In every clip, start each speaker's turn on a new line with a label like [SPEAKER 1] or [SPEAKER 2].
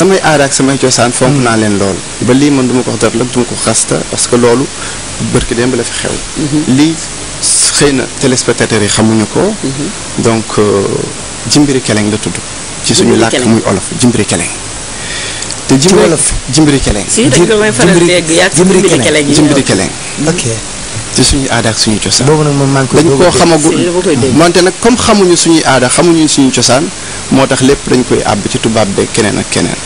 [SPEAKER 1] samay aada ak samay cosaan fonk naa leen lool ba lii man duma ko wax dara la duma ko xasta parce que loolu bërki démb la fi xew lii xëy na téléspectateurs yi xamuñu ko donc jimbiri keleng la tudd ci suñu làkk muy olof jimbiri keleng te jimbiri keleng jimbiri keleng
[SPEAKER 2] ok
[SPEAKER 1] ci suñuy aada ak suñuy cosaan
[SPEAKER 2] boobu nag moom maa ngi koy
[SPEAKER 1] dañ koo xamagul wante nag comme xamuñu suñuy aada xamuñu suñuy cosaan moo tax lépp dañ koy àbb ci tubaab beeg keneen ak keneen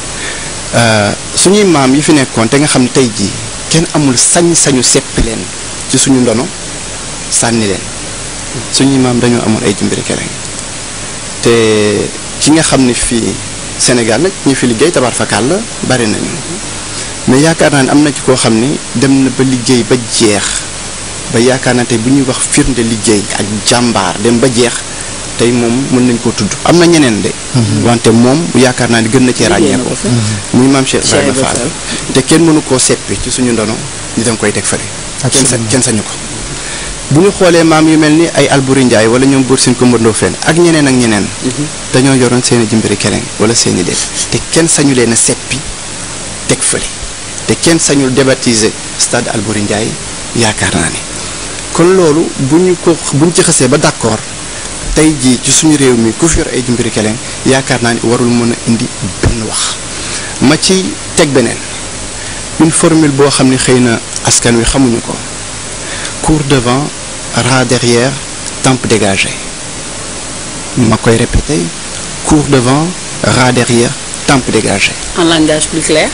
[SPEAKER 1] suñuy maam yi fi nekkoon te nga xam ne tey jii kenn amul sañ-sañu seppi leen ci suñu ndono sànni leen suñuy maam dañoo amoon ay jimbiri keleng te ki nga xam ne fii Sénégal nag ñu fi liggéey tabaar fakal la bari nañu mais yaakaar naa ne am na ci koo xam ni dem na ba liggéey ba jeex ba yaakaar naa tey bu ñuy wax firnde liggéey ak jàmbaar dem ba jeex tey moom mën nañ koo tudd am na ñeneen de wante moom yaakaar naa ni gën na cee ràññee ko muy maam Cheikh Ibrahima Fall te kenn mënu koo seppi ci suñu ndono ñi danga koy teg fële kenn sañu ko bu ñu xoolee maam yu mel ni ay Alburi Njaay wala ñoom Buur Siin Kumba Ndoofeen ak ñeneen ak ñeneen dañoo yoroon seeni jimbiri keleng wala seeni déet te kenn sañu leen a seppi teg fële te kenn sañul débaptiser stade Alburi Njaay yaakaar naa ni kon loolu buñ ci xasee ba d'accord tey jii ci suñu réew mi ku fi yor ay jimbiri keleng yaakaar naa ni warul mën a indi benn wax ma ci teg beneen une formule boo xam ne xëy na askan wi xamuñu ko cours devant rat derrière tempe dégagé ma koy répéter cours devant rat derrière tempe dégagé
[SPEAKER 3] en langage plus clair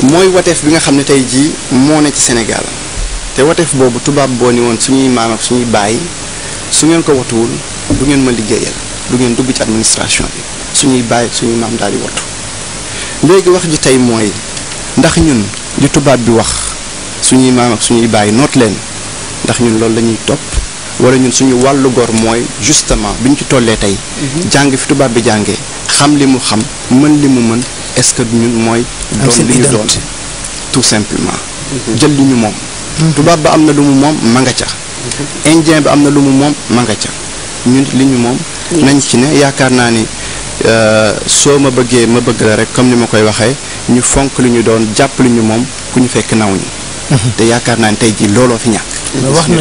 [SPEAKER 1] mooy wateef bi nga xam ne tey jii moo ne ci Sénégal te wateef boobu tubaab boo ni woon suñuy maam ak suñuy baay su ngeen ko watuwul du ngeen ma liggéeyal du ngeen dugg ci administration bi suñuy baay ak suñuy maam daal di watu léegi wax ji tey mooy ndax ñun li tubaab bi wax suñuy maam ak suñuy baay noot leen ndax ñun loolu la ñuy topp wala ñun suñu wàllu gor mooy justement bi ñu ci tollee tey jàng fi tubaab bi jàngee xam li mu xam mën li mu mën est-ce que ñun mooy doon li ñu doon tout simplement jël li ñu moom tubaab ba am na lu mu moom ma nga ca indien bi am na lu mu moom ma nga ca ñun li ñu moom nañ ci ne yaakaar naa ni soo ma bëggee ma bëgg la rek comme ni ma koy waxee ñu fonk li ñu doon jàpp li ñu moom ku ñu fekk naw ñu te yaakaar naa ni tey jii looloo fi ñàkk
[SPEAKER 2] wax na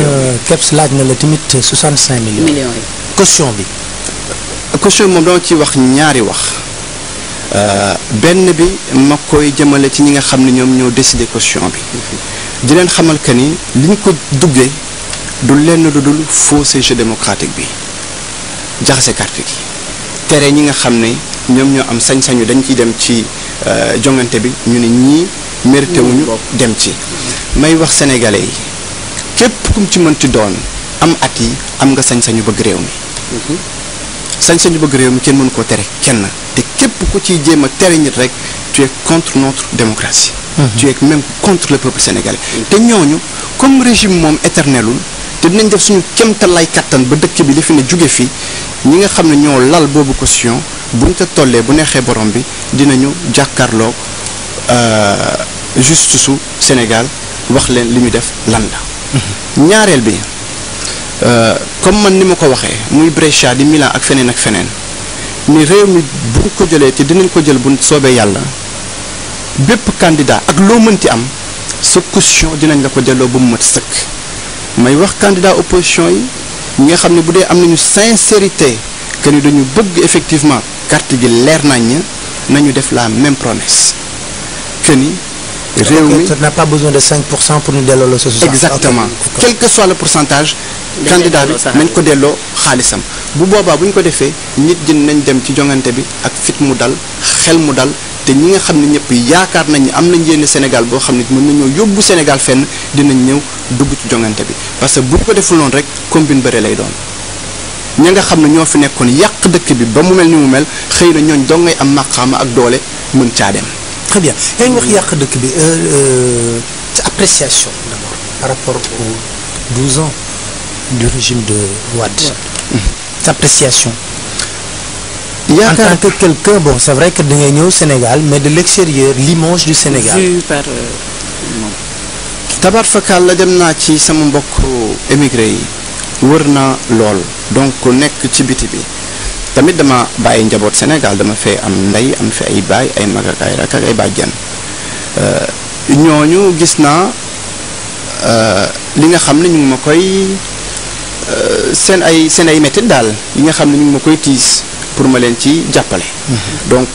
[SPEAKER 2] Kebs laaj na la tamit 65 millions
[SPEAKER 3] yi
[SPEAKER 2] caution bi
[SPEAKER 1] moom dama ci wax ñaari wax benn bi ma koy jëmale ci ñi nga xam ne ñoom ñoo décider caution bi di leen xamal que ni li ñu ko duggee du lenn lu dul fausser jeu démocratique bi jaxase carte gi tere ñi nga xam ne ñoom ñoo am sañ-sañu dañ ciy dem ci jongante bi ñu ne ñii mérité wuñu dem ci may wax sénégalais yi képp kum ci mënti doon am at yi am nga sañ-sañu bëgg réew mi sañ-sañu bëgg réew mi kenn mënu koo tere kenn te képp ku ciy jéem a tere nit rek tu es contre notre démocratie tu es même contre le peuple sénégalais te ñooñu comme régime moom éternelul te dinañ def suñu kéemtalaay kattan ba dëkk bi li fi ne jóge fi ñi nga xam ne ñoo lal boobu caution buñ ko tollee bu neexee borom bi dinañu jàkkaarloo justice su Sénégal wax leen li ñu def lan la ñaareel bi comme man ni ma ko waxee muy Brescia di Milan ak feneen ni réew mi buñ ko jëlee te dinañ ko jël bu soobee yàlla bépp candidat ak loo mënti am sa caution dinañ la ko delloo ba mu mat sëkk may wax candidat opposition yi ñi nga xam ne bu dee am nañu sincérité que ni dañu bëgg effectivement carte gi leer nañu def la même promesse que ni réew mi
[SPEAKER 2] n'a pas besoin de 5% pour ñu delloo la sa
[SPEAKER 1] exactement quel que soit le pourcentage candidat bi nañ ko delloo xaalisam bu boobaa bu ñu ko defee nit ñi nañ dem ci jongante bi ak fit mu dal xel mu dal te ñi nga xam ne ñëpp yaakaar nañ ni am nañ yéen Sénégal boo xam ne mën nañoo yóbbu Sénégal fenn dinañ ñëw dugg ci jongante bi parce que bu ñu ko deful noonu rek combine bëre lay doon ña nga xam ne ñoo fi nekkoon yàq dëkk bi ba mu mel ni mu mel xëy na ñooñ dong ngay am maqaama ak doole mën caa dem.
[SPEAKER 2] très bien yaa ngi wax yàq dëkk bi sa appréciation d'abord par rapport aux 12 ans du régime de Wade. sa appréciation. En tant que quelqu'un, bon, c'est vrai que da ngay ñëw Sénégal mais de l'extérieur l'image du Sénégal.
[SPEAKER 3] vu par
[SPEAKER 1] tabaar fakal la dem naa ci sama mbokk émigré yi wër naa lool donc nekk ci biti bi tamit dama bàyyi njaboot Sénégal dama fee am ndey am fi ay baay ay mag ak ay rak ak ay bàjjan ñooñu gis naa li nga xam ne ñu ngi ma koy seen ay métit daal yi nga xam ne ñu ngi ma koy tiis pour ma leen ci jàppale. donc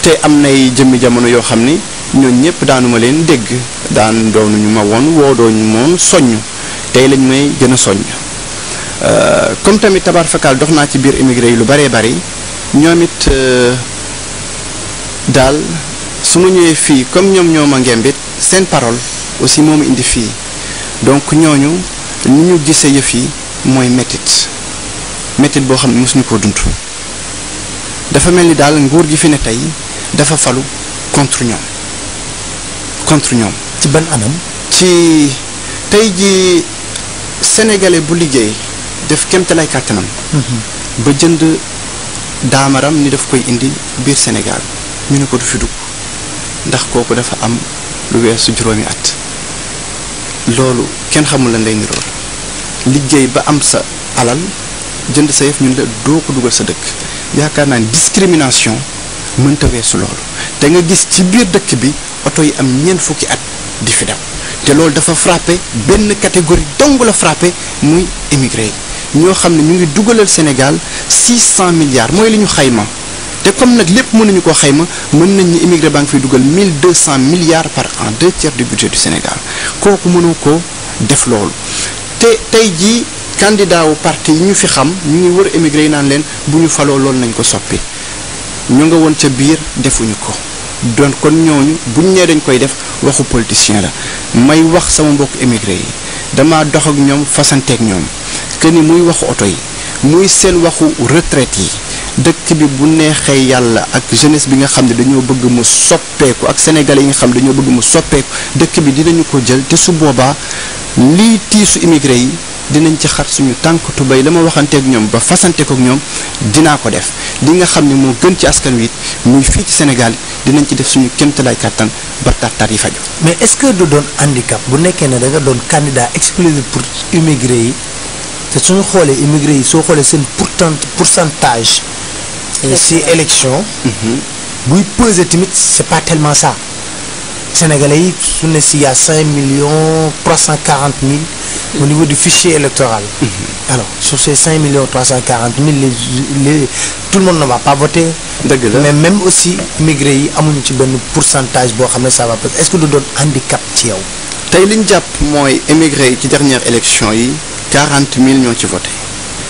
[SPEAKER 1] te am nay jëmmi jamono yoo xam ni ñooñu ñëpp daanuma leen dégg doonuñu ma woon woo dooñu moon soññ tey lañ may gën a soññ comme tamit tabaar fakal dox naa ci biir immigré yi lu bëree bëri ñoom it daal su ma ñëwee fii comme ñoom ñoo ma ngembit seen parole aussi moo ma indi fii donc ñooñu ni ñu gisee yëf yi mooy métit boo xam ne mosuñu koo dund dafa mel ni daal nguur gi fi ne tey dafa falu contre ñoom
[SPEAKER 2] ci ban anam
[SPEAKER 1] ci tey ji sénégalais bu liggéey def kéemtalaay kàttanam ba jënd daamaram ni daf koy indi biir Sénégal ñu ne ko du fi dugg ndax kooku dafa am lu weesu juróomi at loolu kenn xamul lan lay nirool liggéey ba am sa alal jënd sa yëf ñun la doo ko dugal sa dëkk yaakaar naa ni discrimination mënta weesu loolu te nga gis ci biir dëkk bi oto yi am ñeent fukki at di fi daw te loolu dafa frappé benn catégorie dong la frappé muy immigré yi ñoo xam ne ñu ngi dugalal Sénégal 600 milliards mooy li ñu xayma te comme nag lépp mënuñu koo xayma mën nañ ni immigré baa ngi fiy dugal 1200 milliards par an 2/3 du budget du Sénégal kooku mënoo ko def loolu te tey jii candidat wu parti yi ñu fi xam ñu ngi wër immigré yi naan leen bu ñu faloo loolu nañ ko soppi ñu nga woon ca biir defuñu ko donc kon ñooñu buñ nee dañ koy def waxu politicien la may wax sama mbokk immigré yi dama dox ak ñoom fasanteeg ñoom que ni muy waxu oto yi muy seen waxu retraite yi dëkk bi bu neexee yàlla ak jeunesse bi nga xam ne dañoo bëgg mu soppeeku ak sénégalais yi nga xam ne dañoo bëgg mu soppeeku dëkk bi dinañu ko jël te su boobaa lii tiisu immigré yi dinañ ci xar suñu tànk tubéy la ma waxanteeg ñoom ba fasanteek ak ñoom dinaa ko def li nga xam ne moo gën ci askan wi it muy fii ci Sénégal dinañ ci def suñu kéemtalaay kàttan ba tartar yi faju
[SPEAKER 2] mais est-ce que du doon handicap bu nekkee ne da nga doon candidat exclusif pour immigré yi te suñu xoolee immigré yi soo xoolee seen pourcentage si élection buy peser tamit c'est pas tellement ça sénégalais yi su ne si y a 5,340,000 au niveau du fichier électoral. Alors sur ces 5,340,000 tout le monde ne va pas voter. mais même aussi immigré yi amuñu ci benn pourcentage boo xam ne ça va passer est-ce que du doon handicap ci yow.
[SPEAKER 1] tey li ñu jàpp mooy immigré yi ci dernière élection yi 40,000 ñoo ci voté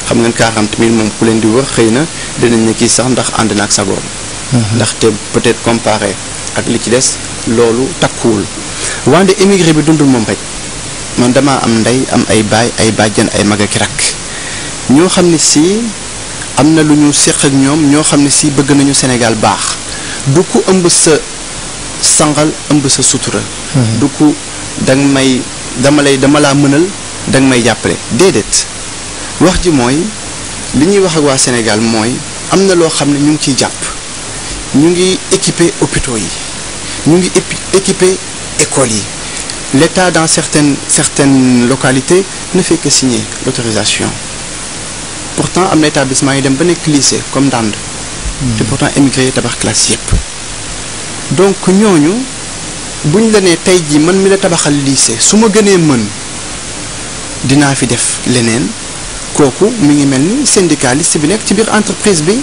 [SPEAKER 1] xam ngeen 40,000 moom ku leen di wax xëy na dinañ ne kii sax ndax ànd na ak sagoom. ndaxte peut-être comparé ak li ci des loolu takkuwul wante immigré bi dundul moom rek man dama am ndey am ay baay ay bàjjan ay mag ak rakk ñoo xam ne si am na lu ñu séq ak ñoom ñoo xam ne si bëgg nañu Sénégal baax du ku ëmb sa sangal ëmb sa sutura. du ku dama laa mënal danga may jàppale déedéet wax ji mooy li ñuy wax ak waa Sénégal mooy am na loo xam ne ñu ngi ciy jàpp ñu ngi équiper hôpitaux yi ñu ngi équiper écoles yi l'État dans certaines localités ne fait que signer l'autorisation pourtant am na établissement yi dem ba nekk lycée comme Ndande te pourtant émigré yi tabax classe yépp donc ñooñu buñ la nee tey jii man mi la tabaxal lycée su ma gënee mën dinaa fi def leneen kooku mi ngi mel ni syndicaliste bi nekk ci biir entreprise bi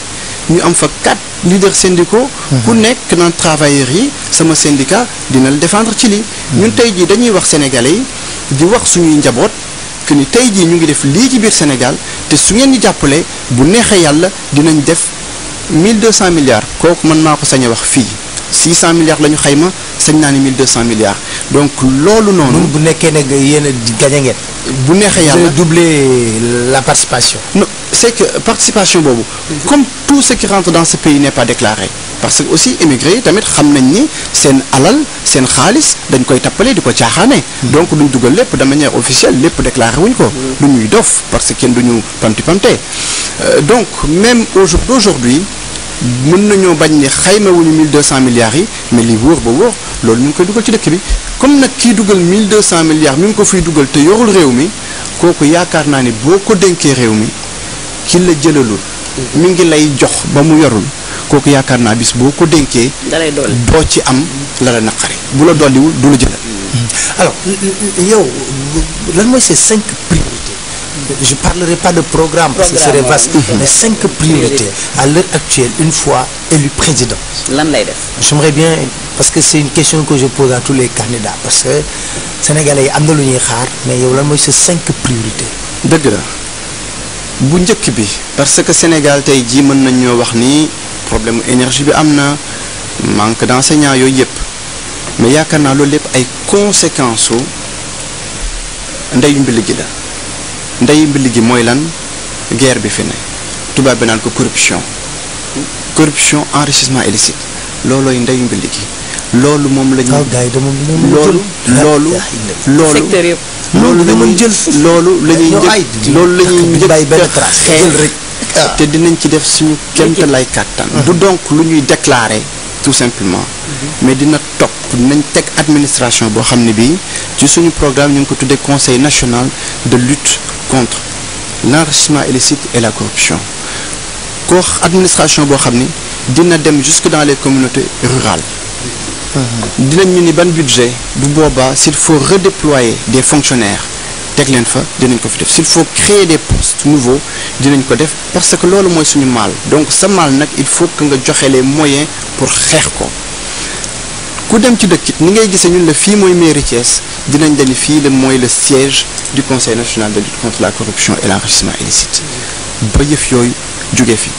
[SPEAKER 1] ñu am fa 4 leaders syndicaux ku nekk naan travailleurs yi sama syndicat dina la défendre ci lii ñun tey jii dañuy wax sénégalais yi di wax suñuy njaboot que ni tey jii ñu ngi def lii ci biir Sénégal te su ngeen ñu jàppalee bu neexee yàlla dinañ def 1200 milliards kooku mën naa ko sañ a wax fii 600 milliards la ñu xayma sañ naa ni 1200 milliards donc loolu noonu.
[SPEAKER 2] bu nekkee ne yéen a gañ ngeen.
[SPEAKER 1] bu neexee yàlla
[SPEAKER 2] doubler la participation.
[SPEAKER 1] non c'est que participation boobu. comme tout ce qui rentre dans ce pays n'est pas déclaré parce que aussi immigré yi tamit xam nañ ni seen alal seen xaalis dañ koy tappale di ko caaxaane. donc duñ dugal lépp de manière officielle lépp déclaré wuñ ko. du ñuy dof parce que kenn duñu pamti donc même aujourd'hui mën nañoo bañ ne xayma wuñu 1200 milliards yi mais li wóor ba wóor loolu ñu ngi koy dugal ci dëkk bi comme nag kii dugal 1200 milliards mi ngi ko fiy dugal te yorul réew mi kooku yaakaar naa ni boo ko dénkee réew mi ki la jëlalul mi ngi lay jox ba mu yorul kooku yaakaar naa bis boo ko dénkee doo ci am la la naqari bu la dolliwul du la jëlal.
[SPEAKER 2] Alors yow lan mooy ces 5 priorités? Je parlerai pas de programme parce que ce serait vaste, mais 5 priorités à l'heure actuelle une fois élu président.
[SPEAKER 3] lan lay def.
[SPEAKER 2] J'aimerais bien, parce que c'est une question que je pose à tous les candidats, parce que sénégalais yi am na lu ñuy xaar, mais yow lan mooy ces 5 priorités?
[SPEAKER 1] dëgg la bu njëkk bi parce que Sénégal tey jii mën nañ ñoo wax ni problème énergie bi am na manque d'enseignants yooyu yëpp mais yaakaar naa loolu lépp ay conséquences su ndeyu mbili gi la ndeyu mbili gi mooy lan guerre bi fi ne tubaab bi naan ko corruption enrichissement illicite loolooy ndeyu mbili gi loolu moom la ñu.
[SPEAKER 3] secteur yëpp.
[SPEAKER 1] loolu la ñuy njëkk xeex te dinañ ci def suñu kémt lay kàttan du donc lu ñuy déclarer tout simplement mais dina topp dinañ teg administration boo xam ne bii ci suñu programme ñu ngi ko tuddee conseil national de lutte contre l'enrichissement illicite et la corruption ko administration boo xam ni dina dem jusque dans les communautés rurales dinañ ñu ni ban budget bu boobaa s'il faut redéployer des fonctionnaires teg leen fa dinañ ko fi def s'il faut créer des postes nouveaux dinañ ko def parce que loolu mooy suñu maal donc sa maal nag il faut que nga joxe les moyens pour xeex ko ku dem ci dëkk it ni ngay gisee ñun la fii mooy mairie Thiès dinañ dani fii la mooy le siège du conseil national de lutte contre la corruption et l'enrichissement illicite ba yëf yooyu jóge fi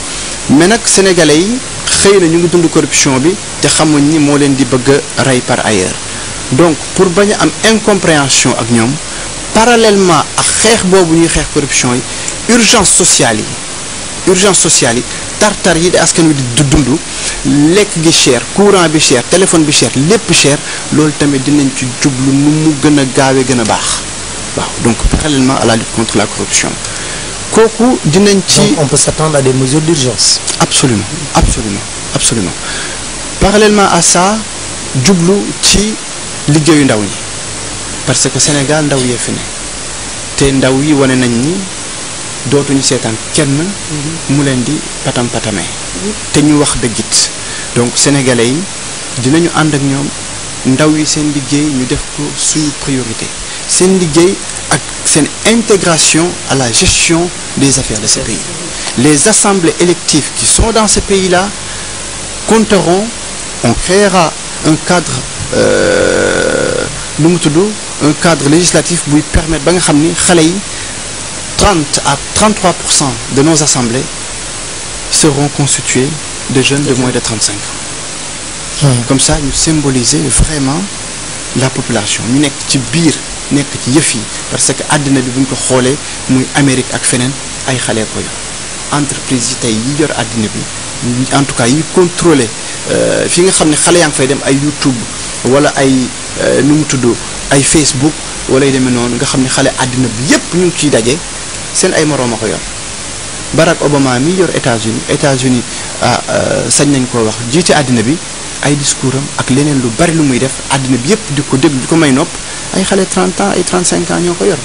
[SPEAKER 1] mais nag sénégalais yi xëy na ñu ngi dund corruption bi te xamuñ ni moo leen di bëgg a rey par ailleurs donc pour bañ a am incompréhension ak ñoom parallèlement ak xeex boobu ñuy xeex corruption yi urgence sociale yi tartar yi di askan wi di dund lekk gi cher courant bi cher téléphone bi cher lépp cher loolu tamit dinañ ci jublu nu mu gën a gaawee gën a baax waaw donc parallèlement à la lutte contre la corruption kooku dinañ ci.
[SPEAKER 2] Donc on peut s'attendre à des mesures d'urgence.
[SPEAKER 1] Absolument. Parallèlement à ça jublu ci liggéeyu ndaw ñi parce que Sénégal ndaw yee fi ne te ndaw yi wane nañ ni dootuñu seetaan kenn mu leen di patamee te ñu wax dëggit donc sénégalais yi dinañu ànd ak ñoom ndaw yi seen liggéey ñu def ko suñu priorité seen liggéey ak seen intégration à la gestion des affaires de ce pays. Les assemblées électives qui sont dans ce pays-là compteront, on créera un cadre un cadre législatif buy permettre ba nga xam ni xale yi 30 à 33% de nos assemblées seront constituées de jeunes de moins de 35 ans. Comme ça ñu symboliser vraiment la population ñu nekk ci biir nekk ci yëf yi parce que àddina bi bu ñu ko xoolee muy Amérique ak feneen ay xale ko yor entreprise yi tey yi yor àddina bi en tout cas yi contrôler fi nga xam ne xale yaa ngi fay dem ay YouTube wala ay ay Facebook wala yu demee noonu nga xam ne xale àddina bi yépp ñu ngi ciy daje seen ay moroom a ko yor Barack Obama mi yor États-Unis sañ nañ koo wax jiite àddina bi ay discours am ak leneen lu bari lu muy def àddina bi yépp di ko déglu di ko may nopp ay xale 30 ans ay 35 ans ñoo ko yor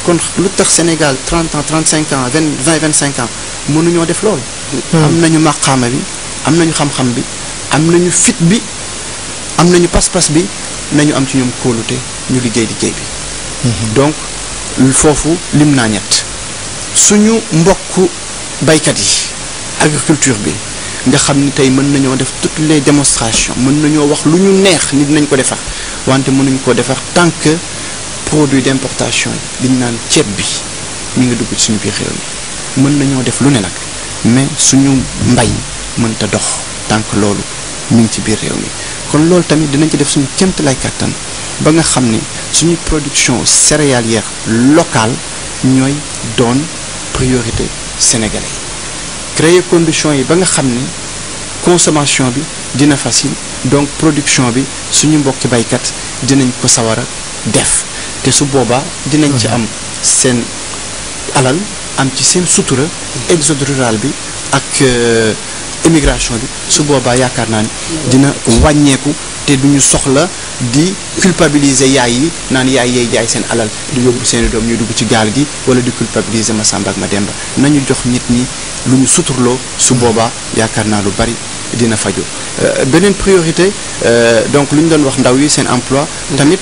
[SPEAKER 1] kon lu tax Sénégal 30 ans 35 ans 25 ans mënuñoo def loolu. am nañu maqaama bi am nañu xam-xam bi am nañu fit bi am nañu pas-pas bi nañu am ci ñoom kóolute ñu liggéey bi. donc foofu lim naa ñett suñu mbokku baykat yi agriculture bi nga xam ni tey mën nañoo def toutes les démonstrations mën nañoo wax lu ñu neex ni dinañ ko defar wante mënuñu ko defar tant que produit d'importation yi liñ naan ceeb bi mi ngi dugg ci suñu biir réew mi mën nañoo def lu ne nag mais suñu mbay mënta dox tant que loolu mi ngi ci biir réew mi kon loolu tamit dinañ ci def suñu kémt lay kàttan ba nga xam ni suñu production céréalière locale ñooy doon priorité sénégalais créer conditions yi ba nga xam ni consommation bi dina facile donc production bi suñu mbokki baykat dinañ ko sawar a def te su boobaa dinañ ci am seen alal am ci seen sutura exode rural bi ak immigration bi su boobaa yaakaar naa ni dina wàññeeku te duñu soxla di culpabiliser yaay yi naan yaay yay jaay seen alal di yóbbu seeni doom ñuy dugg ci gaal gi wala di culpabiliser ma Samba ak ma Demba nañu jox nit ñi lu ñu suturloo su boobaa yaakaar naa lu bari dina faju beneen priorité donc lu ñu doon wax ndaw yi seen emploi tamit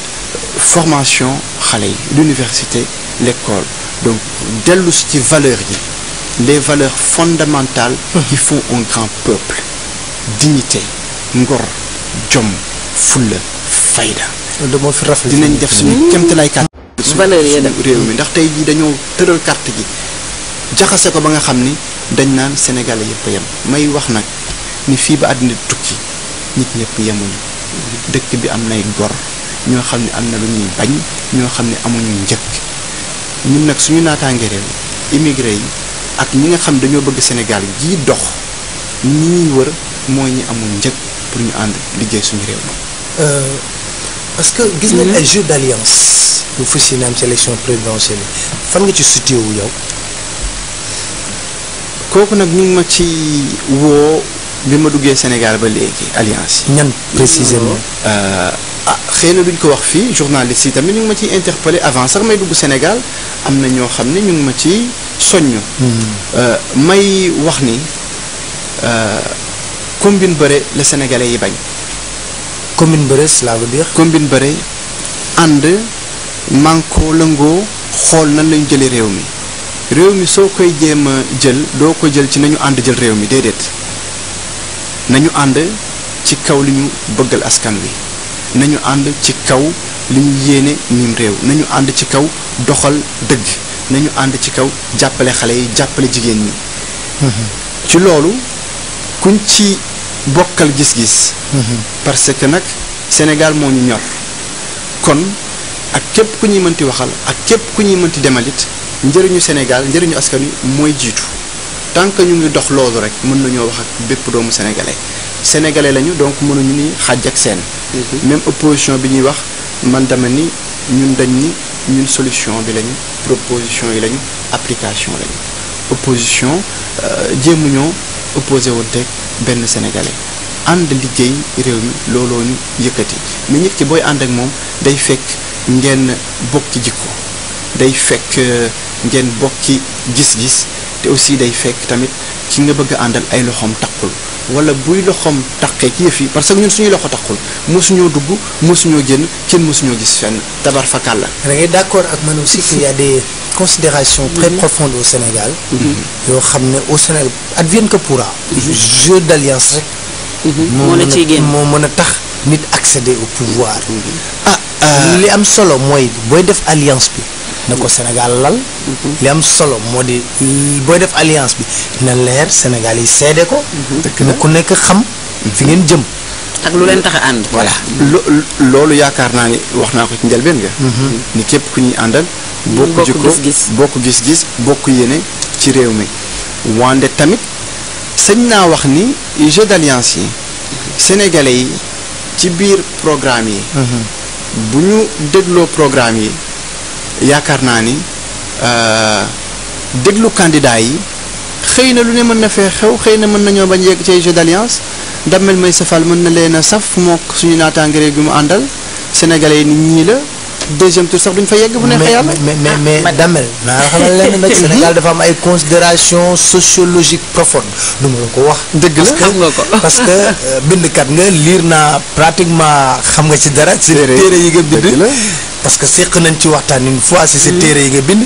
[SPEAKER 1] formation xale yi l'université l'école donc dellu si ci valeurs yi les valeurs fondamentales qui font un grand peuple dignité ngor jom fulla fayda dinañ def suñu kéemtalaay carte
[SPEAKER 3] valeurs yi dem
[SPEAKER 1] réew mi ndax tey jii dañoo tëral carte gi jaxase ko ba nga xam ni dañ naan sénégalais yëpp a yem may wax nag ni fii ba àddina tukki nit ñëpp yemuñu dëkk bi am nay gor ñoo xam ne am na lu ñuy bañ ñoo xam ne amuñu njëkk ñun nag suñu naataange réew immigré yi ak ñi nga xam dañoo bëgg Sénégal gii dox ñi ñuy wër mooy ñi amul njëkk pour ñu ànd liggéey suñu réew mi
[SPEAKER 2] parce que gis nañ ay jeux d'alliance yu fas yéene am ci élection présidentielle yi fan nga ci situé wu yow
[SPEAKER 1] kooku nag ñu ngi ma ci woo bi ma duggee Sénégal ba léegi alliance yi
[SPEAKER 2] ñan précisément
[SPEAKER 1] xëy na duñ ko wax fii journaliste yi tamit ñu ngi ma ciy interpellé avant sax may dugg Sénégal am na ñoo xam ne ñu ngi ma ci soññ may wax ni combine bëre la sénégalais yi bañ
[SPEAKER 2] commune bëre cela veut dire
[SPEAKER 1] combine bëre ànd manko lëngoo xool nan lañu jëlee réew mi soo koy jéem a jël doo ko jël ci nañu ànd jël réew mi déedéet nañu ànd ci kaw li ñu bëggal askan wi nañu ànd ci kaw li ñu yéene mim réew nañu ànd ci kaw doxal dëgg nañu ànd ci kaw jàppale xale yi jàppale jigéen ñi ci loolu kuñ ci bokkal gis-gis parce que nag Sénégal moo ñu ñor kon ak képp ku ñuy mënti waxal ak képp ku ñuy mënti demalit njëriñu Sénégal njëriñu askan wi mooy jiitu tant que ñu ngi dox loolu rek mën nañoo wax ak bépp doomu sénégalais lañu donc mënuñu ni xàjj ak seen même opposition bi ñuy wax man dama ni ñun dañ ni ñun solution bi lañu proposition yi lañu application lañu opposition jéemuñoo opposé woon teg benn sénégalais ànd liggéey réew mi looloo ñu yëkkati mais nit ki booy ànd ak moom day fekk ngeen bokki jikko day fekk ngeen bokki gis-gis te aussi day fekk tamit ki nga bëgg a àndal ay loxoom takkul wala buy loxoom taqee ci yëf yi parce que ñun suñuy loxo takkul mosuñoo dugg mosuñoo génn kenn mosuñoo gis fenn tabar fakal la.
[SPEAKER 2] da ngay d'accord ak man aussi qu'il y a des considérations très profondes au Sénégal. yoo xam ne au Sénégal advienne que pourra. jeu d'alliance rek.
[SPEAKER 3] moo la ciy génn
[SPEAKER 2] moo mën a tax nit accéder au pouvoir. li am solo mooy booy def alliance bi. na ko Sénégal lal. li am solo moo di booy def alliance bi na leer Sénégal yi seede ko. ku nekk xam. fi ngeen jëm.
[SPEAKER 3] ak lu leen tax a ànd.
[SPEAKER 1] voilà loolu yaakaar naa ni wax naa ko ci njëlbeen nga. ni képp ku ñuy àndal. bokk jikko bokk gis-gis bokk yéene ci réew mi. wante tamit sañ naa wax ni jeu d'alliance yi sénégalais yi ci biir programme yi. bu ñu dégloo programme yi. yaakaar naa ni déglu candidat yi xëy na lu ne mën na fee xew xëy na mën nañoo bañ yegg ci jeu d'alliance Damel Maysa Fall mën na leen a saf mook suñu naataange gi mu àndal sénégalais yi nit ñii la deuxième tour sax duñ fa yegg bu neexee yàlla.
[SPEAKER 2] mais Damel naa xamal leen nag Sénégal dafa am ay considérations sociologiques profondes du ma la ko wax.
[SPEAKER 1] dëgg la
[SPEAKER 3] xam nga ko
[SPEAKER 2] parce que bindkat nga liir naa pratiquement xam nga ci dara. ci téere yi nga bind. parce que seq nañ ci waxtaan une fois si sa téere yi nga bind.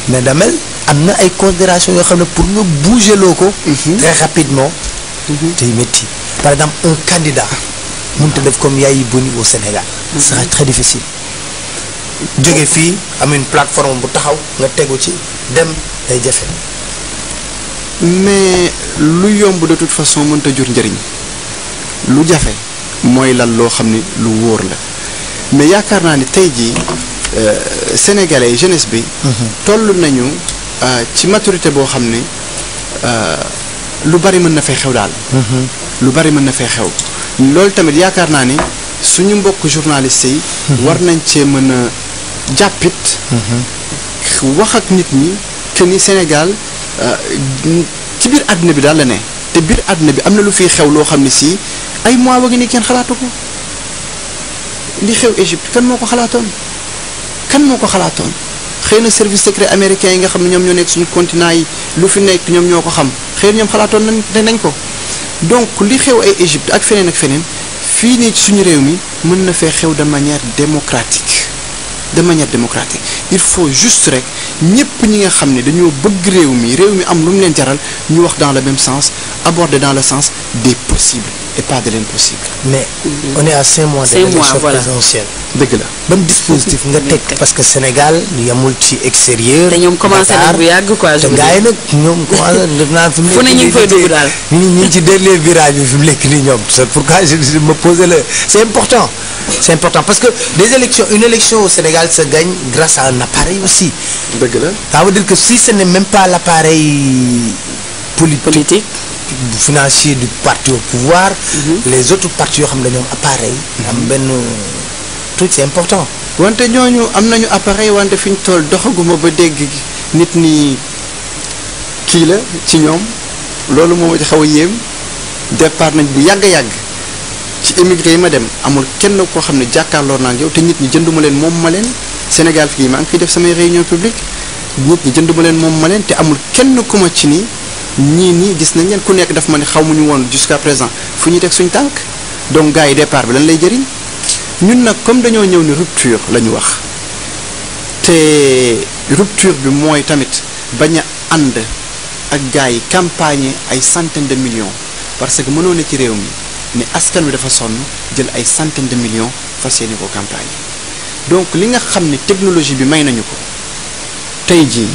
[SPEAKER 2] mais Damel am na ay considérations yoo xam ne pour nga bouger loo ko. très rapidement. tey métti par exemple un candidat mënut a def comme Yayi Boni au Sénégal. ça sera très difficile. jóge fii am une plateforme bu taxaw nga tegu ci dem day jafe.
[SPEAKER 1] mais lu yomb de toute façon mënta jur njëriñ lu jafe mooy lan loo xam ni lu wóor la mais yaakaar naa ni tey jii sénégalais yi jeunesse bi. toll nañu ci maturité boo xam ne lu bari mën na fay xew daal. lu bari mën na fay xew loolu tamit yaakaar naa ni suñu mbokk journaliste yi. war nañ cee mën a jàppit. wax ak nit ñi que ni Sénégal ci biir àdduna bi daal la ne te biir àdduna bi am na lu fiy xew loo xam ne si ay mois wa ngi ni kenn xalaatu ko li xew Égypte kan moo ko xalaatoon xëy na service secret américain yi nga xam ne ñoom ñoo nekk suñu continent yi lu fi nekk ñoom ñoo ko xam xëy na ñoom xalaatoon nañ ko donc li xew ay Égypte ak feneen fii nii ci suñu réew mi mën na fee xew de manière démocratique il faut juste rek ñëpp ñi nga xam ne dañoo bëgg réew mi am lu mu leen jaral ñu wax dans le même sens aborder dans le sens des possibles et pas de l'impossible.
[SPEAKER 2] mais on est à 5 mois de l'élection présidentielle.
[SPEAKER 1] dëgg la
[SPEAKER 2] ban dispositif nga teg parce que Sénégal yamul ci extérieur.
[SPEAKER 3] te ñoom commencé nañ bu yàgg quoi.
[SPEAKER 2] te gars yi nag ñoom commencé def naa fi mu
[SPEAKER 3] fu ne ñu ngi koy dugg daal.
[SPEAKER 2] ñu ngi ci dernier virage bi fi mu nekk nii ñoom c'est pourquoi je me posais c'est important parce que une élection au Sénégal se gagne grâce à un appareil aussi.
[SPEAKER 1] dëgg la
[SPEAKER 2] ça veut dire que si ce n'est même pas l'appareil politique financier du parti au pouvoir, les autres partis yoo xam ne ñoom appareil am benn truc c'est important.
[SPEAKER 1] wante ñooñu am nañu appareil wante fi ñu toll doxaguma ba dégg nit ni kii la ci ñoom loolu moo ci xaw a yéem départ nañ bu yàgg ci émigré yi ma dem amul kenn koo xam ne jàkkaarloo naa ak yow te nit ñi jënduma leen moom ma leen Sénégal fii maa ngi fiy def samay réunion publique nit ñi jënduma leen moom ma leen te amul kenn ku ma ci ni ñii gis nañ leen ku nekk daf ma ne xamuñu woon jusqu'à présent fu ñuy teg suñ tànk donc gars yi départ bi lan lay jëriñ ñun nag comme dañoo ñëw ni rupture la ñu wax te rupture bi mooy tamit bañ a ànd ak gars yi campagne ay centaines de millions parce que mënoo ne ci réew mi ne askan wi dafa sonn jël ay centaines de millions fas yéene ko campagne donc li nga xam ne technologie bi may nañu ko tey jii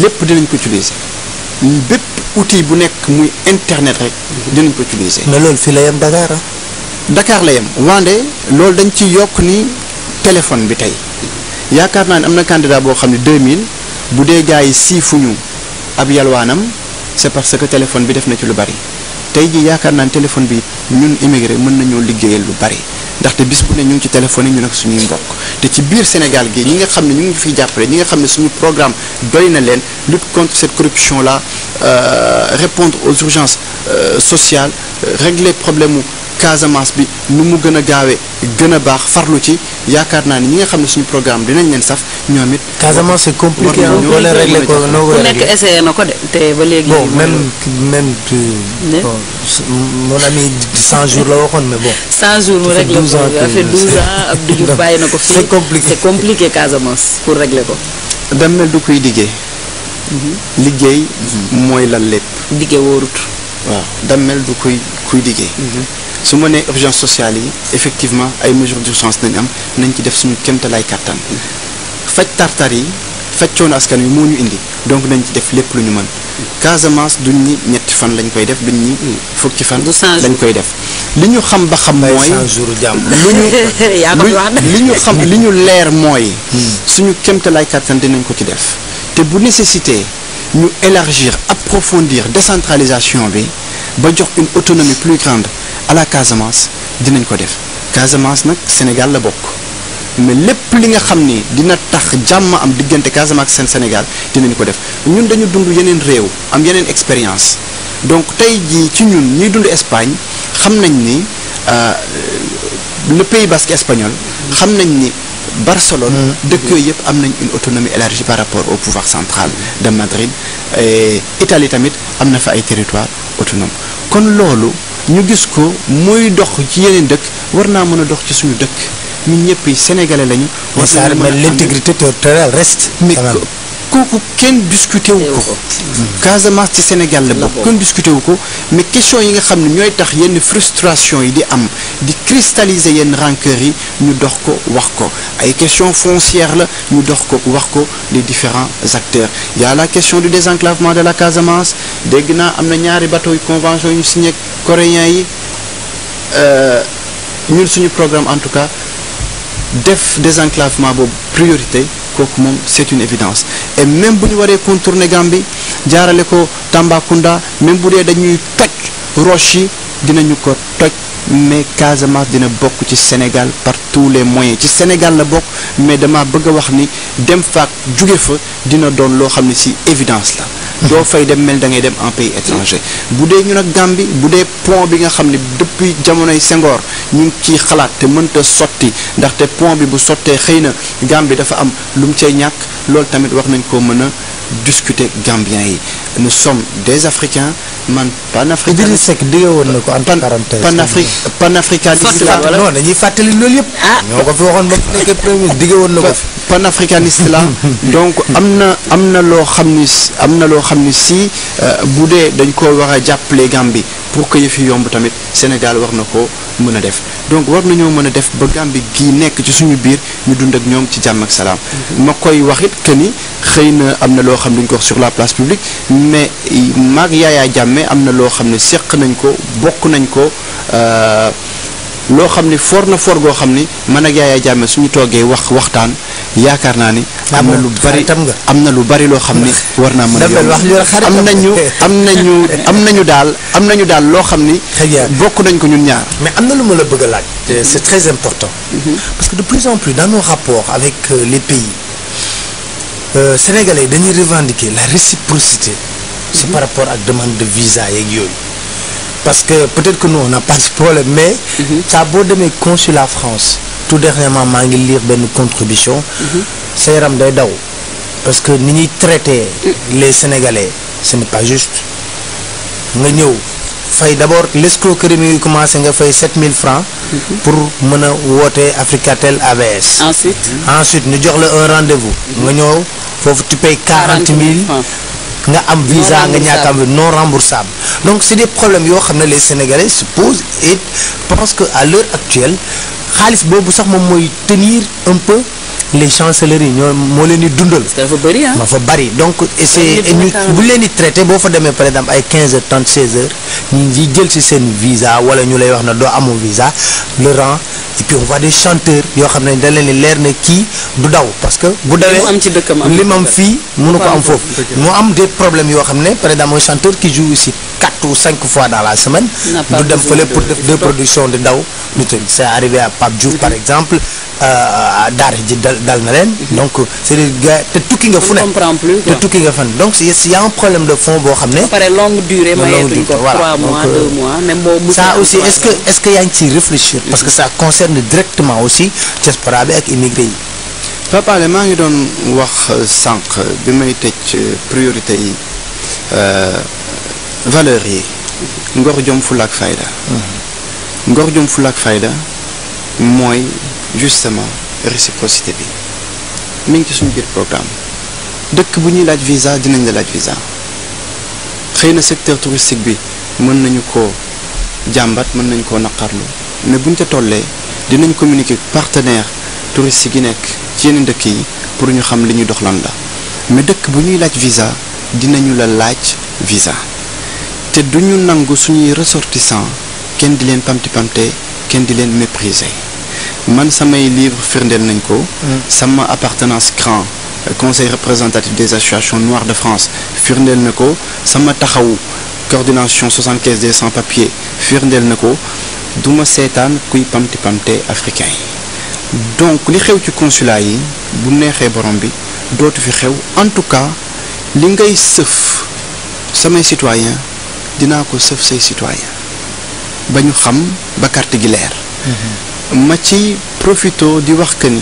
[SPEAKER 1] lépp dinañ ko utiliser bépp outil bu nekk muy internet rek dinañ ko utiliser.
[SPEAKER 2] mais loolu fii la yem Dakar
[SPEAKER 1] Dakar la yem wande loolu dañ ci yokk ni téléphone bi tey yaakaar naa ne am na candidat boo xam ne 2000 bu dee gars yi siifuñu ab yalwaanam c'est parce que téléphone bi def na ci lu bari tey ji yaakaar naa ne téléphone bi ñun immigré mën nañoo liggéeyal lu bari ndaxte bis bu ne ñu ngi ci téléphone yi ñu nag suñuy mbokk te ci biir Sénégal gi ñi nga xam ne ñu ngi fiy jàppale ñi nga xam ne suñu programme doy na leen lutte contre cette corruption là répondre aux urgences sociales régler problème mu Casamance bi nu mu gën a gaawee gën a baax farlu ci yaakaar naa ni ñi nga xam ne suñu programme dinañ leen saf ñoom it.
[SPEAKER 2] Casamance c'est compliqué wala régler ko noo
[SPEAKER 3] ku nekk essayé na ko de te ba léegi.
[SPEAKER 2] bon même mon ami 100 jours la waxoon mais bon.
[SPEAKER 3] 100 jours mu réglé ko ça fait 12 ans Abdou Diouf bàyyi na ko fii. c'est compliqué Casamance pour régler ko.
[SPEAKER 1] Damel du koy liggéey. liggéey mooy lan lépp.
[SPEAKER 3] liggéey wóorut.
[SPEAKER 1] waaw Damel du kuy liggéey. su ma nee urgence sociale yi effectivement ay mesures d'urgence nañ am nañ ci def suñu kéemtalaay kàttan faj tartar yi faj coono askan wi moo ñu indi donc nañ ci def lépp lu ñu mën Casamance duñ ñi ñetti fan lañ koy def duñ ñi fukki fan lañ koy def li ñu xam ba xam mooy li ñu leer mooy suñu kéemtalaay kàttan dinañ ko ci def te bu nécessité ñu élargir approfondir décentralisation bi ba jox une autonomie plus grande à la Casamance dinañ ko def Casamance nag Sénégal la bokk mais lépp li nga xam ni dina tax jàmm am diggante Casamance seen Sénégal dinañ ko def ñun dañu dund yeneen réew am yeneen expérience donc tey jii ci ñun ñuy dund Espagne xam nañ ni le Pays basque espagnol xam nañ ni Barcelone dëkk yooyu yëpp am nañ une autonomie élargie par rapport au pouvoir central de Madrid et Italie tamit am na fa ay territoire autonome kon loolu ñu gis ko muy dox ci yeneen dëkk war naa mën a dox ci suñu dëkk ñun ñëpp yi sénégalais lañu.
[SPEAKER 2] mais l'intégrité territoriale reste.
[SPEAKER 1] mais kooku kenn discuté wu ko. Casamance ci Sénégal la bokk kenn discuté wu ko mais question yi nga xam ne ñooy tax yenn frustration yi di am di cristalliser yenn rancœurs yi ñu dox ko wax ko ay question foncière la ñu dox ko wax ko les différents acteurs il y a la question du désenclavement de la Casamance dégg naa am na ñaari bateau yu convention yu ñu signé coréens yi ñun suñu programme en tout cas def désenclavement boobu priorité kooku moom c'est une évidence et même bu ñu waree contourner Gambie jaarale ko Tambacounda même bu dee dañuy toj roche yi dinañu ko toj mais Casamance dina bokk ci Sénégal par tous les moyens ci Sénégal la bokk mais dama bëgg a wax ni dem faak jóge fa dina doon loo xam ne si évidence la. doo fay dem mel da ngay dem en pays étranger bu dee ñu nag Gambie bu dee pont bi nga xam ne depuis jamonoy Senghor ñu ngi ciy xalaat te mënta sotti ndaxte pont bi bu sottee xëy na Gambie dafa am lu mu cay ñàkk loolu tamit wax nañ ko mën a discuter Gambiens yi nous sommes des Africains man panafricain.
[SPEAKER 2] Idriss Seck digge woon na ko entre parenthèses.
[SPEAKER 1] panafricaniste la
[SPEAKER 2] non dañuy fàttali loolu yëpp. ñoo ko fi waxoon ba mu nekkee premier ministre digge woon na ko fi.
[SPEAKER 1] panafricaniste la donc am na loo xam ni si bu dee dañ ko war a jàppale Gambie pour que yëf yi yomb tamit Sénégal war na ko mën a def donc war nañoo mën a def ba Gambie gii nekk ci suñu biir ñu dund ak ñoom ci jàmm ak salaam. ma koy wax it que ni xëy na am na loo xam duñ ko wax sur la place publique mais maag Yaya Jammeh am na loo xam ne seq nañ ko bokk nañ ko loo xam ne for goo xam ni man ak Yaya Jammeh suñu toogee waxtaan yaakaar naa ni. am na lu bari loo xam ni war naa mën a am nañu daal loo xam ni. bokk nañ ko ñun ñaar.
[SPEAKER 2] mais am na lu ma la bëgg a laaj. c'est très important. parce que de plus en plus dans nos rapports avec les pays sénégalais dañuy revendiquer la réciprocité. c'est par rapport ak demande de visa yeeg yooyu. parce que peut-être que nous on n'a pas ce problème mais. saa boo demee consulat France. tout dernièrement maa ngi lire benn contribution. sa yaram day daw. parce que ni ñuy traiter les Sénégalais ce n'est pas juste. nga ñëw fay d'abord l'escroquerie mi ngi commencé nga fay 7000 francs. pour mën a woote Africatel AVS. ensuite ñu jox la un rendez-vous. nga ñëw foofu tu payes 40 000. nga am visa nga ñàkk am non remboursable donc c'est des problèmes yoo xam ne les Sénégalais se posent et pensent que à l'heure actuelle xaalis boobu sax moom mooy tenir un peu les chancelleries moo leen di dundal.
[SPEAKER 3] parce que dafa bëri ah.
[SPEAKER 2] dafa bëri donc bu leen di traité boo fa demee par exemple ay 15 heures 30 16 heures ñu ngi jël ci seen visa wala ñu lay wax ne doo amoo visa le rang et puis on voit des chanteurs yoo xam ne da leen di leer ne kii du daw parce que. bu dawee li mu am fii mënu ko am foofu. mu am des problèmes yoo xam ne par exemple un chanteur qui joue ici 4 ou 5 fois dans la semaine. du dem fële pour def 2 productions de daw. c'est arrivé à Pape Diouf par exemple. Daara ji dal na leen. donc c'est des gars te tukki nga fu ne. te tukki nga fan donc il y a un problème de fond boo xam ne.
[SPEAKER 3] ba pare longue durée mayeetuñ ko 3 mois 2 mois même boo.
[SPEAKER 2] ça aussi est-ce que yaa ngi ciy réfléchir. parce que ça concerne directement aussi diaspora bi ak immigré yi.
[SPEAKER 1] Papa Ale maa ngi doon wax sànq bi may tëj priorité yi valeurs yi. ngor jom fulla ak fayda. ngor jom fulla ak fayda mooy. justement réciprocité bi mi ngi ci suñu biir programme dëkk bu ñuy laaj visa dinañ la laaj visa xëy na secteur touristique bi mën nañu ko jàmbat mën nañu koo naqarlu mais buñ ca tollee dinañ communiquer partenaire touristique yi nekk ci yeneen dëkk yi pour ñu xam li ñuy dox lan la mais dëkk bu ñuy laaj visa dinañu la laaj visa te duñu nangu suñuy ressortissant kenn di leen pamti-pamte kenn di leen mépriser man samay livre firndeel nañ ko. sama appartenance CRAN conseil représentatif des associations noires de France firndeel na ko sama taxawu coordination 75 des sans-papiers firndeel na ko du ma seetaan kuy pamti pamte africain yi donc li xew ci consulat yi bu neexee borom bi dootu fi xew en tout cas li ngay sëf samay citoyen dinaa ko sëf say citoyen ba ñu xam ba carte gi leer. ma ci profito di wax que ni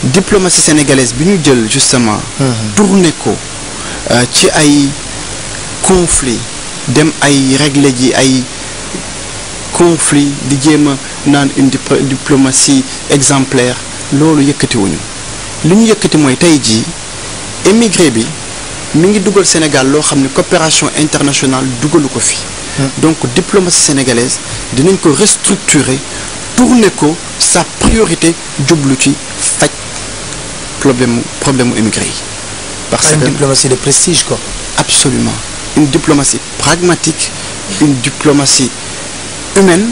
[SPEAKER 1] diplomatie sénégalaise bi ñu jël justement tourné ko ci ay conflit dem ay régler ji ay conflit di jéem a naan une diplomatie exemplaire loolu yëkkatiwuñu li ñu yëkkati mooy tey jii émigré bi mi ngi dugal Sénégal loo xam ne coopération internationale dugalu ko fi donc diplomatie sénégalaise dinañ ko restructurer tourner ko sa priorité jublu ci faj problème mu immigré yi.
[SPEAKER 2] parce que une diplomatie de prestige quoi.
[SPEAKER 1] absolument une diplomatie pragmatique une diplomatie humaine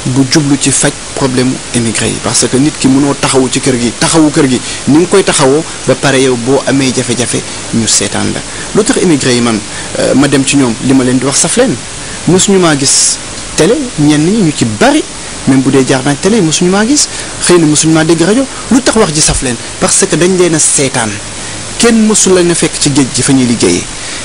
[SPEAKER 1] bu jublu ci faj problème mu immigré yi parce que nit ki mënoo taxawu ci kër gi taxawu kër gi ni nga koy taxawoo ba pare yow boo amee jafe-jafe ñu seetaan la lu tax immigré yi man ma dem ci ñoom li ma leen di wax saf leen mosuñu maa gis télé ñenn ñi ñu ci bari même bu dee jaar nañ télé mosuñu maa gis xëy na mosuñu maa dégg rajo lu tax wax ji saf leen parce que dañ leen a seetaan kenn mësul la na fekk ci géej gi fa ñuy liggéeyee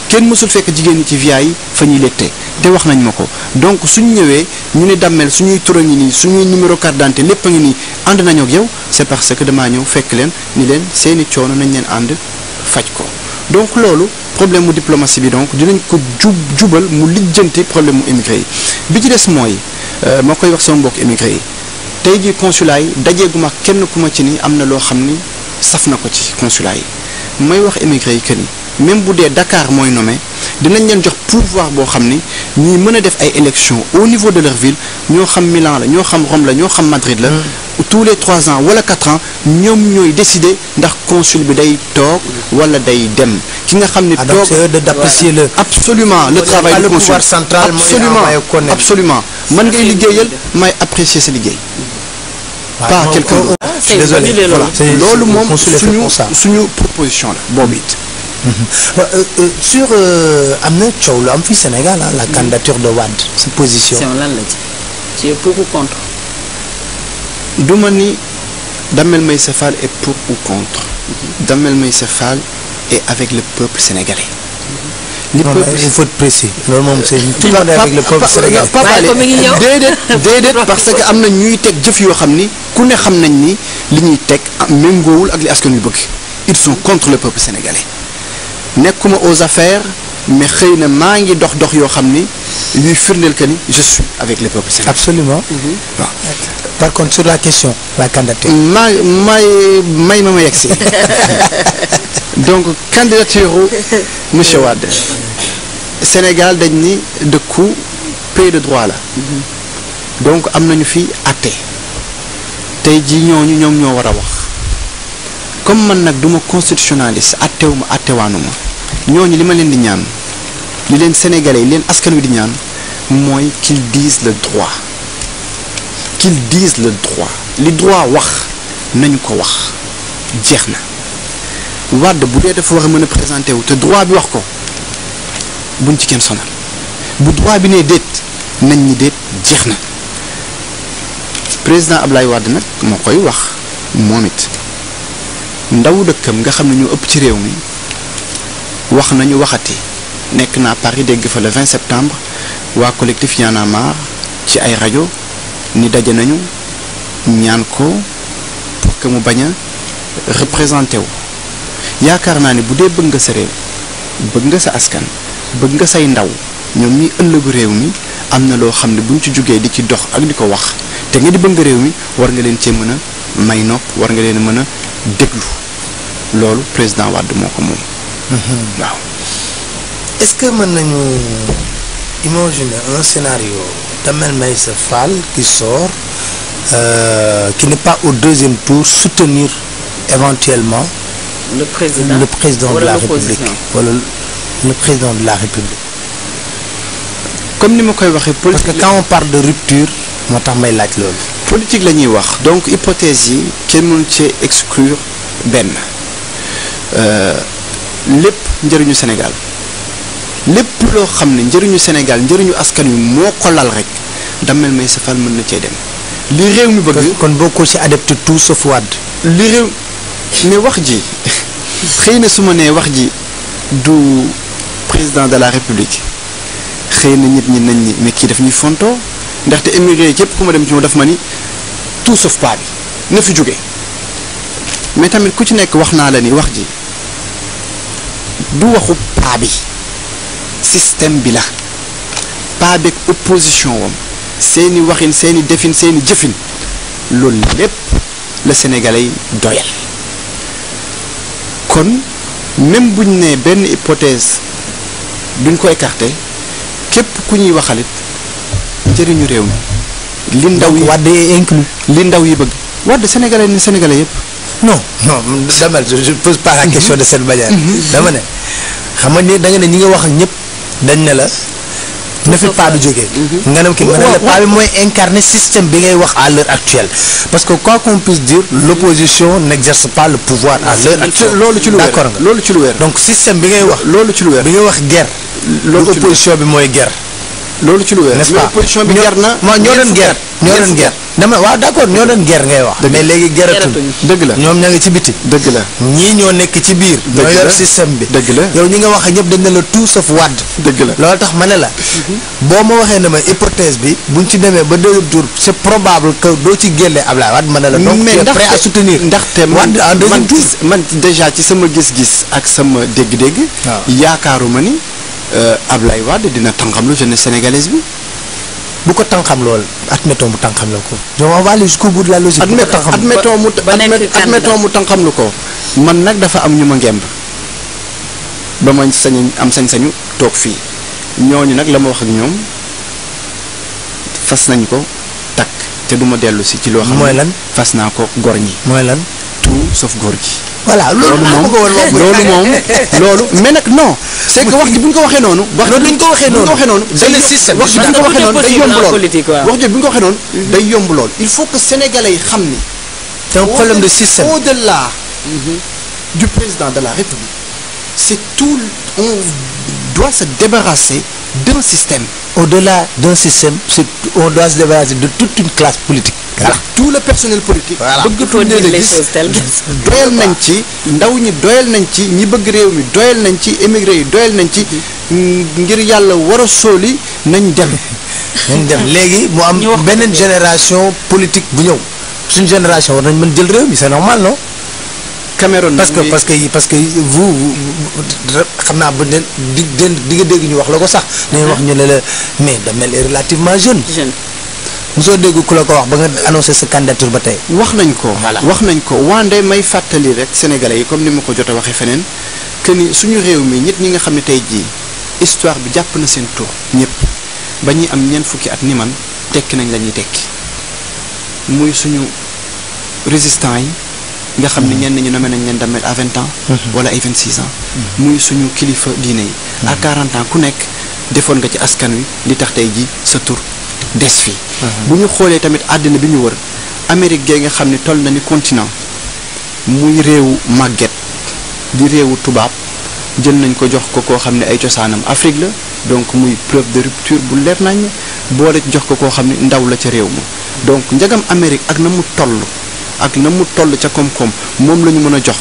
[SPEAKER 1] kenn mësul fekk jigéen ñi ci via yi fa ñuy lettee te wax nañ ma ko donc suñu ñëwee ñu ne Damel suñuy tur a ngi nii suñuy numéro carte d'identité lépp a ngi nii ànd nañoo ak yow c'est parce que damaa ñëw fekk leen ni leen seeni coono nañ leen ànd faj ko donc loolu problème mu diplomatie bi donc dinañ ko jubal mu lijjanti problème mu immigré yi bi ci des mooy moo koy wax sama mbokk immigré yi tey jii consulat yi dajeeguma kenn ku ma ci ni am na loo xam ni saf na ko ci consulat yi may wax immigré yi que ni même bu dee Dakar mooy nommé dinañ leen jox pouvoir boo xam ni ñuy mën a def ay élections au niveau de leur ville ñoo xam Milan la ñoo xam Rome la ñoo xam Madrid la tous les 3 ans wala 4 ans ñoom ñooy décider ndax consul bi day toog wala day dem ki nga xam ni toog
[SPEAKER 2] c'est eux d'apprécier le
[SPEAKER 1] absolument le travail du consul
[SPEAKER 2] pouvoir central
[SPEAKER 1] absolument man ngay liggéeyal may apprécier sa liggéey pas quelqu'un d'autre
[SPEAKER 2] désolé
[SPEAKER 1] voilà loolu moom suñu proposition la boobu it
[SPEAKER 2] sur am na coow lu am fii Sénégal la candidature de Wade sa position
[SPEAKER 3] lan la ci tu es pour ou contre
[SPEAKER 1] du ma ni Damel Meïssa Fall est pour ou contre Damel Meïssa Fall est avec le peuple sénégalais
[SPEAKER 2] il faut être précis loolu moom c'est tout le monde est avec le peuple sénégalais
[SPEAKER 1] déedéet parce que am na ñuy teg jëf yoo xam ni ku ne xam nañ ni li ñuy teg méngoowul ak li askan wi bëgg ils sont contre le peuple sénégalais nekkuma aux affaires mais xëy na maa ngi dox yoo xam ni yuy firndeel que ni je suis avec le peuple sénégalais.
[SPEAKER 2] Absolument.
[SPEAKER 1] waaw
[SPEAKER 2] par contre sur la question la candidature.
[SPEAKER 1] may ma yegg si donc candidature monsieur Wade Sénégal dañ ni dëkku pays de droit la donc am nañu fi àtte tey jii ñoom ñoo war a wax comme man nag duma constitutionnaliste àttewaanuma ñooñu li ma leen di ñaan li leen sénégalais yi leen askan wi di ñaan mooy qu'ils disent le droit li droit wax nañu ko wax jeex na Wade bu dee dafa war a mën a présenter wu te droit bi wax ko buñ ci kenn sonal bu droit bi nee déet nañ ñi déet jeex na président Ablaye Wade nag moo koy wax moom it ndaw dëkkam nga xam ne ñoo ëpp ci réew mi wax nañu waxati nekk naa Paris dégg fa le 20 septembre waa collectif Y en a marre ci ay rajo ni daje nañu ñaan ko pour que mu bañ a représenté wu yaakaar naa ni bu dee bëgg nga sa réew bëgg nga sa askan bëgg nga say ndaw ñoom ñuy ëllëgu réew mi am na loo xam ne buñ ci jógee di ci dox ak di ko wax te nga di bëgg nga réew mi war nga leen cee mën a may nopp war nga leen mën a déglu loolu président Wade moo ko moom. waaw.
[SPEAKER 2] est-ce que mën nañu imaginer un scénario Damel Meïssa Fall qui sort qui n'est pas au deuxième tour soutenir éventuellement le président de la République wala le président de la République.
[SPEAKER 1] comme ni ma koy waxee
[SPEAKER 2] parce que quand on parle de rupture moo tax may laaj loolu.
[SPEAKER 1] politique la ñuy wax donc hypothèse yi kenn mënu cee exclure benn lépp njëriñu Sénégal lépp loo xam ne njëriñu Sénégal njëriñu askan wi moo ko lal rek Damel Meïssa Fall mën na cee dem li réew mi bëgg.
[SPEAKER 2] kon bokkul ci adepte tout sauf Wade.
[SPEAKER 1] li réew mais wax ji xëy na su ma nee wax ji du président de la République xëy na nit ñi nañ ni mais kii daf ñuy fontoo ndaxte émigré yi képp ku ma dem ci moom daf ma ni tout sauf pas bi na fi jóge mais tamit ku ci nekk wax naa la ni wax ji du waxu paa bi système bi la paa beeg opposition wam seeni waxin seeni defin seeni jëfin loolu lépp la Sénégalais yi doyal kon même buñ ne benn hypothèse duñ ko écarter képp ku ñuy waxalit njëriñu réew mi li ndaw yi
[SPEAKER 2] Wade inclus
[SPEAKER 1] li ndaw yi bëgg Wade Sénégalais ni Sénégalais yépp
[SPEAKER 2] non Damel je pose pas la question de cette manière dama ne xam nga ni da nga ne ñi nga wax ak ñëpp dañ ne la na fi paa bi jógee nga ne ki nga ne la paa bi mooy incarner système bi ngay wax à l'heure actuelle parce que quoi qu'on puisse dire l'opposition n'exerce pas le pouvoir à l'heure actuelle
[SPEAKER 1] loolu ci lu
[SPEAKER 2] d'accord nga
[SPEAKER 1] loolu ci lu wér
[SPEAKER 2] donc système bi ngay wax
[SPEAKER 1] loolu ci lu wér
[SPEAKER 2] bi ngay wax guerre loolu opposition bi mooy guerre
[SPEAKER 1] loolu ci lu wér.
[SPEAKER 2] n'est-ce pas
[SPEAKER 1] opposition bi jar na.
[SPEAKER 2] ñoo doon guerre dama waaw d'accord ñoo doon guerre ngay wax. mais léegi geratuñ.
[SPEAKER 1] dëgg la
[SPEAKER 2] ñoom ña ngi ci biti.
[SPEAKER 1] dëgg la
[SPEAKER 2] ñii ñoo nekk ci biir. ñoo yor système bi.
[SPEAKER 1] dëgg la
[SPEAKER 2] yow ñi nga wax ñëpp dañ ne la tout sauf Wade.
[SPEAKER 1] dëgg la
[SPEAKER 2] loolu tax ma ne la. boo ma waxee ne ma hypothèse bi buñ ci demee ba deuxième tour c'est probable que doo ci génne Ablaye Wade ma ne la. donc tu es prêt à soutenir.
[SPEAKER 1] ndaxte
[SPEAKER 2] Wade en deuxième tour
[SPEAKER 1] man déjà ci sama gis-gis ak sama dégg-dégg. yaakaaruma ni Ablaye Wade dina tànqamlu jeunesse sénégalaise bi.
[SPEAKER 2] bu ko tànqam lool admettons mu tànqam la ko. donc on va aller jusqu'au bout de la logique.
[SPEAKER 1] admettons mu tànqam lu ko. man nag dafa am ñu ma ngemb ba ma sañ-sañu toog fii ñooñu nag la ma wax ak ñoom fas nañ ko takk te du ma dellu si ci loo xam ne.
[SPEAKER 2] mooy lan
[SPEAKER 1] fas naa ko góor ñi.
[SPEAKER 2] mooy lan
[SPEAKER 1] tout sauf góor gi.
[SPEAKER 2] voilà loolu
[SPEAKER 1] moom mais nag non c'est que wax ji bu ñu ko waxee noonu.
[SPEAKER 2] duñ ko waxee noonu
[SPEAKER 1] c'est le système wax ji bu ñu ko waxee noonu day yomb lool wax ji bu ñu ko waxee noonu day yomb lool il faut que sénégalais yi xam ni.
[SPEAKER 2] c'est un problème de système
[SPEAKER 1] au-delà du président de la République c'est tout on doit se débarrasser d'un système.
[SPEAKER 2] Au-delà d'un système on doit se débarrasser de toute une classe politique.
[SPEAKER 1] Voilà. Tout le personnel politique.
[SPEAKER 3] bëggatoo di les choses telles
[SPEAKER 1] doyal nañ ci ndaw ñi doyal nañ ci ñi bëgg réew mi doyal nañ ci émigré yi doyal nañ ci ngir yàlla war a sóoli nañ dem.
[SPEAKER 2] nañ dem léegi mu am beneen génération politique bu ñëw suñu génération war nañ mën jël réew mi c'est normal non.
[SPEAKER 1] Cameroun
[SPEAKER 2] parce que vous xam naa ba di nga dégg ñu wax la ko sax. dañuy wax ñu ne la mais Damel est relativement jeune. mosoo dégg ku la ko wax ba nga annoncé sa candidature ba tey.
[SPEAKER 1] wax nañ ko. wax nañ ko wande may fàttali rek sénégalais yi comme ni ma ko jot a waxee feneen que ni suñu réew mi ñit ñi nga xam ne tey jii histoire bi jàpp na seen tur ñëpp ba ñuy am ñeent fukki at ni man tekki nañ la ñuy tekki muy suñu résistant yi. nga xam ne ñenn ñi nommé nañ leen Damel à 20 ans. wala ay 26 ans. muy suñu kilifa diine yi. à 40 ans ku nekk defoon nga ci askan wi li tax tey ji sa tur des fi. bu ñu xoolee tamit àddina bi ñu wër Amérique gee nga xam ne toll na ni continent muy réewu màgget di réewu tubaab jël nañ ko jox ko koo xam ne ay cosaanam Afrique la donc muy preuve de rupture bu leer nañ boole jox ko koo xam ne ndaw la ca réew ma donc njagam Amérique ak na mu toll ca koom-koom moom la ñu mën a jox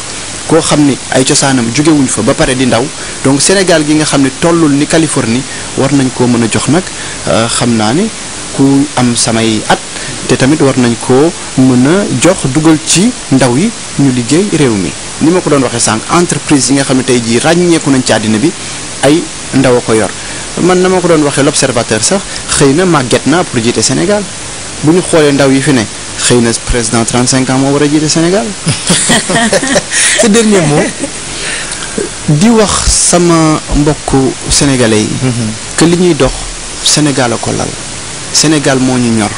[SPEAKER 1] koo xam ni ay cosaanam jógewuñ fa ba pare di ndaw donc Sénégal gi nga xam ne tollul ni Californie war nañ koo mën a jox nag xam naa ni ku am samay at te tamit war nañ koo mën a jox dugal ci ndaw yi ñu liggéey réew mi ni ma ko doon waxee sànq entreprise yi nga xam ne tey jii ràññeeku nañ ci àddina bi ay ndaw a ko yor man na ma ko doon waxee l'observateur sax xëy na màgget na pour jiite Sénégal bu ñu xoolee ndaw yi fi ne xëy na président 35 ans moo war a jiite Sénégal.
[SPEAKER 2] ce dernier mot.
[SPEAKER 1] di wax sama mbokku sénégalais yi. que li ñuy dox Sénégal a ko lal. Sénégal moo ñu ñor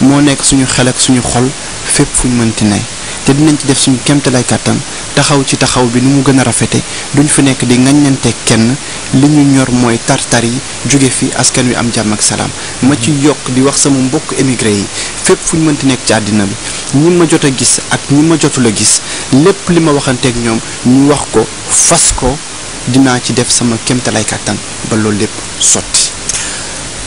[SPEAKER 1] moo nekk suñu xel ak suñu xol fépp fu ñu mënti ne te dinañ ci def suñu kéemtalaay kàttan taxaw ci taxaw bi ni mu gën a rafete duñ fi nekk di ŋaññante kenn li ñu ñor mooy tartar yi jóge fi askan wi am jàmm ak salaam ma ci yokk di wax sama mbokk émigré yi fépp fu ñu mënti nekk ci àddina bi ñi ma jot a gis ak ñi ma jotul a gis lépp li ma waxanteeg ñoom ñu wax ko fas ko dinaa ci def sama kéemtalaay kàttan ba loolu lépp sotti.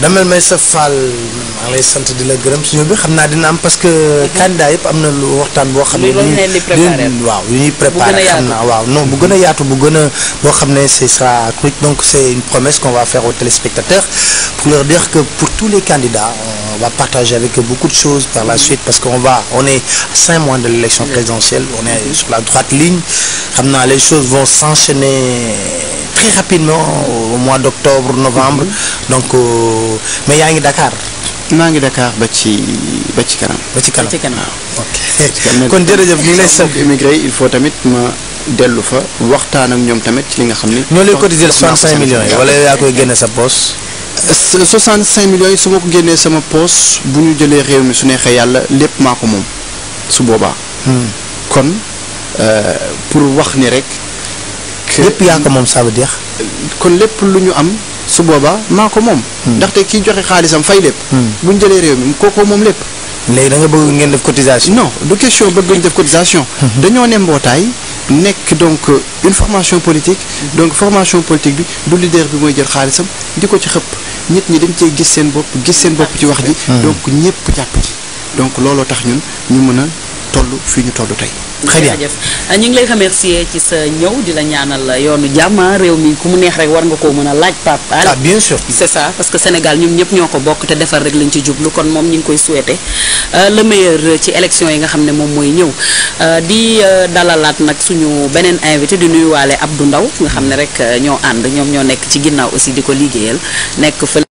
[SPEAKER 2] Damel Meissa Fall maa ngi lay sant di la gërëm suñu bi xam naa dina am parce que candidat yëpp am na lu waxtaan boo xam ne waaw yu ñuy préparé xam naa waaw non bu gën a yaatu bu gën a boo xam ne ce sera donc c'est une promesse qu'on va faire aux téléspectateurs pour leur dire que pour tous les candidats on va partager avec eux beaucoup de choses par la suite parce qu'on est à 5 mois de l'élection présidentielle on est sur la droite ligne xam naa les choses vont s'enchaîner très rapidement au mois d'octobre novembre donc mais yaa ngi Dakar.
[SPEAKER 1] maa ngi Dakar ba ci kanam.
[SPEAKER 2] ba ci kanam
[SPEAKER 1] waaw.
[SPEAKER 2] ok kon jërëjëf ñu ngi lay sant.
[SPEAKER 1] immigré il faut tamit ma dellu fa waxtaan ak ñoom tamit ci li nga xam ni.
[SPEAKER 2] ñoo lay cotiser 65 millions yi wala yaa koy génne sa poche.
[SPEAKER 1] 65 millions yi su ma ko génnee sama poche bu ñu jëlee réew mi su neexee yàlla lépp maa ko moom su boobaa. kon pour wax ni rek.
[SPEAKER 2] lépp yaa ko moom ça veut dire.
[SPEAKER 1] kon lépp lu ñu am su boobaa maa ko moom. ndaxte kiy joxe xaalisam fay lépp. bu ñu jëlee réew mi kookoo moom lépp.
[SPEAKER 2] léegi da nga bëgg ngeen def cotisation.
[SPEAKER 1] non du question bëgg ñu def cotisation. dañoo ne mbootaay nekk donc une formation politique. donc formation politique bi du leader bi mooy jël xaalisam di ko ci xëpp nit ñi dañ cee gis seen bopp ci wax ji. donc ñëpp jàpp ci donc looloo tax ñun ñu mën a toll fii ñu toll tey.
[SPEAKER 3] très bien ñu ngi lay remercier ci sa ñëw di la ñaanal yoonu jàmm réew mi ku mu neex rek war nga koo mën a laaj Pape Hann.
[SPEAKER 2] ah bien sûr.
[SPEAKER 3] c'est ça parce que Sénégal ñun ñëpp ñoo ko bokk te defar rek lañ ci jublu kon moom ñu ngi koy souhaiter le meilleur ci élection yi nga xam ne moom mooy ñëw di dalalaat nag suñu beneen invité di nuyuwaale Abdou Ndaw nga xam ne rek ñoo ànd ñoom ñoo nekk ci ginnaaw aussi di ko liggéeyal nekk fële